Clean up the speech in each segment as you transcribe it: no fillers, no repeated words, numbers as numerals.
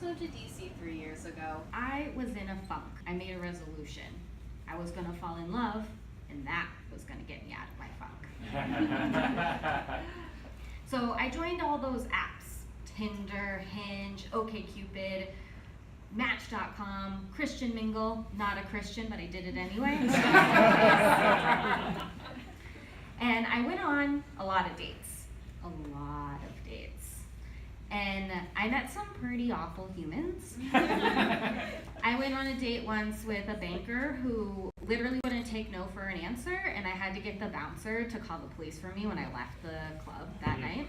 just moved to DC 3 years ago. I was in a funk. I made a resolution. I was gonna fall in love, and that was gonna get me out of my funk. So I joined all those apps: Tinder, Hinge, OkCupid, Match.com, Christian Mingle. Not a Christian, but I did it anyway. And I went on a lot of dates. And I met some pretty awful humans. I went on a date once with a banker who literally wouldn't take no for an answer, and I had to get the bouncer to call the police for me when I left the club that night.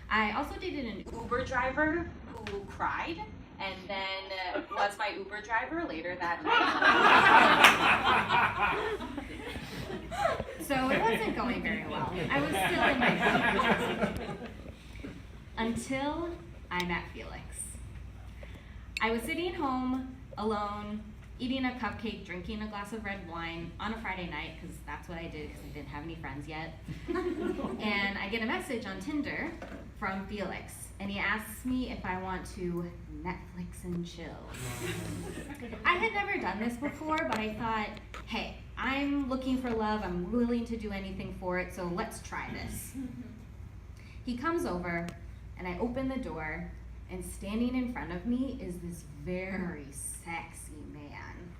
I also dated an Uber driver who cried and then was my Uber driver later that night. So it wasn't going very well. I was still in my funk. Until I met Felix. I was sitting home alone, eating a cupcake, drinking a glass of red wine on a Friday night, because that's what I did because I didn't have any friends yet. And I get a message on Tinder from Felix, and he asks me if I want to Netflix and chill. I had never done this before, but I thought, hey, I'm looking for love, I'm willing to do anything for it, so let's try this. He comes over, and I open the door, and standing in front of me is this very sexy man.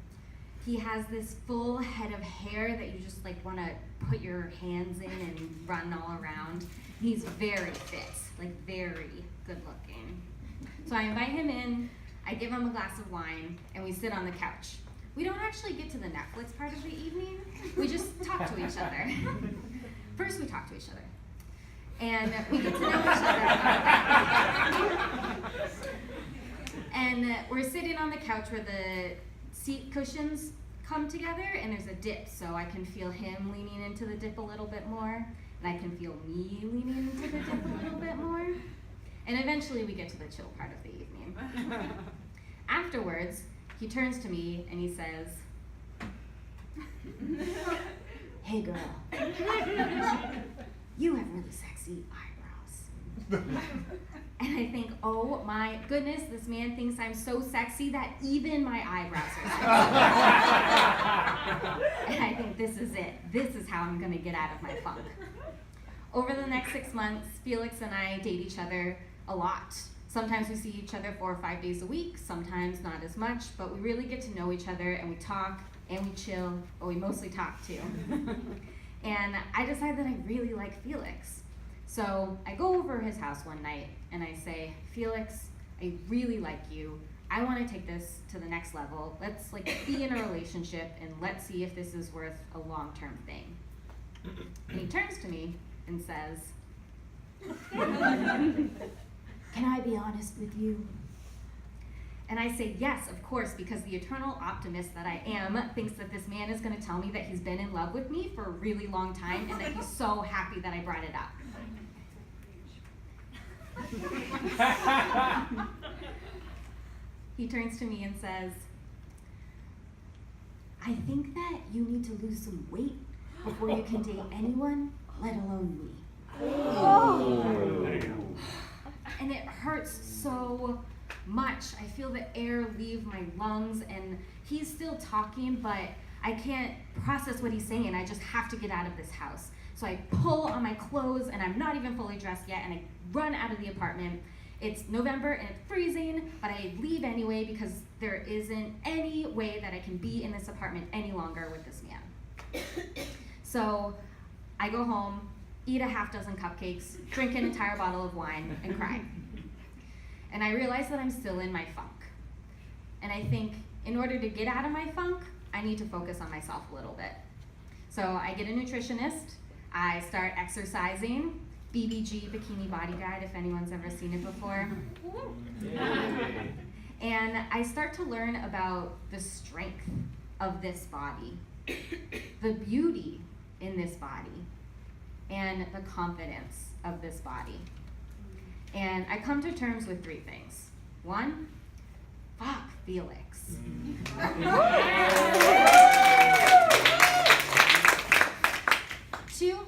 He has this full head of hair that you just like want to put your hands in and run all around. He's very fit, like very good looking. So I invite him in, I give him a glass of wine, and we sit on the couch. We don't actually get to the Netflix part of the evening, we just talk to each other. First we talk to each other. And we get to know each other. And we're sitting on the couch where the seat cushions come together, and there's a dip, so I can feel him leaning into the dip a little bit more, and I can feel me leaning into the dip a little bit more. And eventually we get to the chill part of the evening. Afterwards, he turns to me and he says, "Hey girl, you have really sexy eyebrows." And I think, oh my goodness, this man thinks I'm so sexy that even my eyebrows are sexy. And I think this is it. This is how I'm gonna get out of my funk. Over the next 6 months, Felix and I date each other a lot. Sometimes we see each other 4 or 5 days a week, sometimes not as much, but we really get to know each other, and we talk and we chill, but we mostly talk too. And I decide that I really like Felix. So I go over his house one night and I say, "Felix, I really like you. I want to take this to the next level. Let's be in a relationship and let's see if this is worth a long-term thing." And he turns to me and says, "Can I be honest with you?" And I say, yes, of course, because the eternal optimist that I am thinks that this man is going to tell me that he's been in love with me for a really long time and that he's so happy that I brought it up. He turns to me and says, "I think that you need to lose some weight before you can date anyone, let alone me." Oh. And it hurts so much. I feel the air leave my lungs, and he's still talking, but I can't process what he's saying. I just have to get out of this house. So I pull on my clothes, and I'm not even fully dressed yet, and I run out of the apartment. It's November and it's freezing, but I leave anyway because there isn't any way that I can be in this apartment any longer with this man. So I go home, eat a half dozen cupcakes, drink an entire bottle of wine, and cry. And I realize that I'm still in my funk. And I think in order to get out of my funk, I need to focus on myself a little bit. So I get a nutritionist, I start exercising, BBG, Bikini Body Guide, if anyone's ever seen it before. And I start to learn about the strength of this body, the beauty in this body, and the confidence of this body. And I come to terms with 3 things. 1, fuck Felix. 2,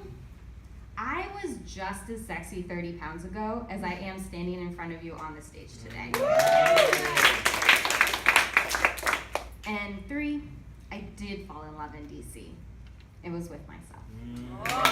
I was just as sexy 30 pounds ago as I am standing in front of you on the stage today. And 3, I did fall in love in DC. It was with myself.